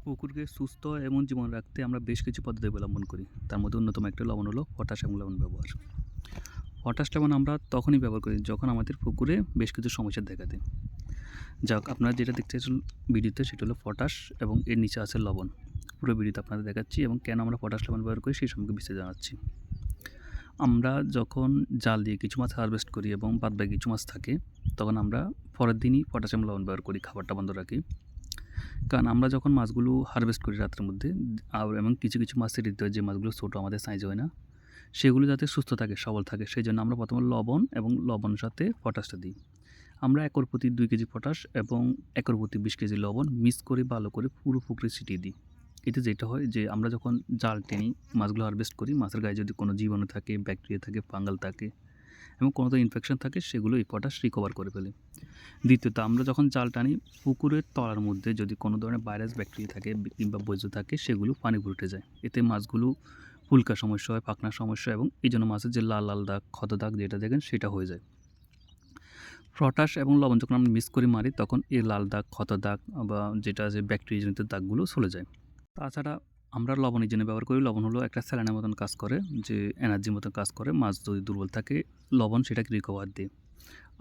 পুকুরকে সুস্থ এবং জীবন রাখতে আমরা বেশ কিছু পদ্ধতি অবলম্বন করি। তার মধ্যে অন্যতম একটা লবণ হলো পটাশ এবং লবণ ব্যবহার। পটাশ লবণ আমরা তখনই ব্যবহার করি যখন আমাদের পুকুরে বেশ কিছু সমস্যা দেখা দেয়। যাক, আপনারা যেটা দেখতেছেন ভিডিওতে সেটা হলো পটাশ এবং এর নিচে আছে লবণ। পুরো ভিডিওতে আপনাদের দেখাচ্ছি এবং কেন আমরা পটাশ লবণ ব্যবহার করি সেই সম্পর্কে বিস্তারিত জানাচ্ছি। আমরা যখন জাল দিয়ে কিছু মাছ হারভেস্ট করি এবং বাদবাকি কিছু মাছ থাকে, তখন আমরা পরের দিনই পটাশ এবং লবণ ব্যবহার করি, খাবারটা বন্ধ রাখি। কারণ আমরা যখন মাছগুলো হারভেস্ট করি রাতের মধ্যে এবং কিছু কিছু মাছের দিতে হয় যে মাছগুলো ছোটো আমাদের সাইজ হয় না, সেগুলো যাতে সুস্থ থাকে, সবল থাকে, সেই জন্য আমরা প্রথমে লবণ এবং লবণের সাথে পটাশটা দিই। আমরা একর প্রতি 2 কেজি পটাশ এবং একর প্রতি 20 কেজি লবণ মিক্স করে ভালো করে পুরো পুকুরে ছিটিয়ে দিই। এতে যেটা হয় যে আমরা যখন জাল টেনি মাছগুলো হারভেস্ট করি, মাছের গায়ে যদি কোনো জীবাণু থাকে, ব্যাকটেরিয়া থাকে, ফাঙ্গাল থাকে এবং কোনো তো ইনফেকশন থাকে, সেগুলো এই পটাশ রিকভার করে ফেলে। দ্বিতীয়ত, আমরা যখন জাল টানি পুকুরের তলার মধ্যে যদি কোনো ধরনের ভাইরাস ব্যাকটেরিয়া থাকে কিংবা বর্জ্য থাকে, সেগুলো পানি উঠে যায়। এতে মাছগুলো ফুলকার সমস্যা হয়, পাখনার সমস্যা এবং এই জন্য মাছের যে লাল লাল দাগ, ক্ষত দাগ যেটা দেখেন সেটা হয়ে যায়। পটাশ এবং লবণ যখন আমরা মিক্স করে মারি তখন এই লাল দাগ, ক্ষত দাগ বা যেটা যে ব্যাকটেরিয়াজনিত দাগগুলো চলে যায়। তাছাড়া আমরা লবণ এই জন্য ব্যবহার করি, লবণ হলো একটা স্যালাইনের মতন কাজ করে, যে এনার্জির মতন কাজ করে। মাছ যদি দুর্বল থাকে লবণ সেটাকে রিকভার দেয়।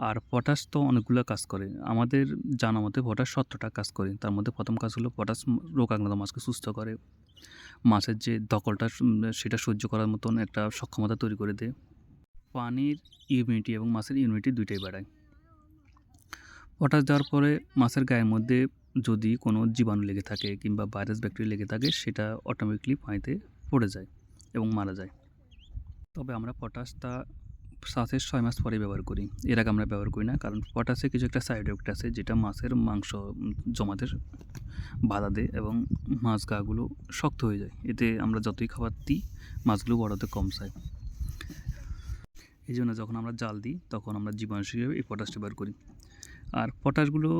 আর পটাশ তো অনেকগুলো কাজ করে। আমাদের জানা মতে পটাশ 70টা কাজ করে। তার মধ্যে প্রথম কাজ হলো পটাশ রোগাক্রান্ত মাছকে সুস্থ করে। মাছের যে ধকলটা সেটা সহ্য করার মতন একটা সক্ষমতা তৈরি করে দেয়। পানির ইমিউনিটি এবং মাছের ইমিউনিটি দুইটাই বাড়ায়। পটাশ দেওয়ার পরে মাছের গায়ের মধ্যে যদি কোনো জীবাণু লেগে থাকে কিংবা ভাইরাস ব্যাকটেরিয়া লেগে থাকে, সেটা অটোমেটিকলি পানিতে পড়ে যায় এবং মারা যায়। তবে আমরা পটাশটা সাথে 6 মাস পরে ব্যবহার করি। এর আগে আমরা ব্যবহার করি না, কারণ পটাশে কিছু একটা সাইড এফেক্ট আছে যেটা মাছের মাংস জমাতে বাধা দেয় এবং মাছ গাগুলো শক্ত হয়ে যায়। এতে আমরা যতই খাবার দিই মাছগুলো বড় হতে কম চায়। এই জন্য যখন আমরা জাল দিই তখন আমরা জীবাণুনাশক হিসেবে এই পটাশটা ব্যবহার করি। আর পটাশগুলো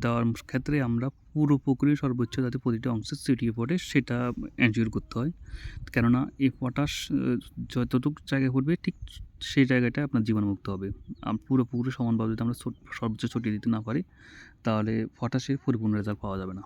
দেওয়ার ক্ষেত্রে আমরা পুরো পুকুরে সর্বোচ্চ যাতে প্রতিটা অংশে ছিটিয়ে পড়ে সেটা এনশিওর করতে হয়। কেননা এই পটাশ যতটুকু জায়গায় পড়বে ঠিক সেই জায়গাটায় আপনার জীবাণুমুক্ত হবে। পুরো পুকুরে সমানভাবে যদি আমরা সর্বোচ্চ ছড়িয়ে দিতে না পারি, তাহলে পটাশের পরিপূর্ণ রেজাল্ট পাওয়া যাবে না।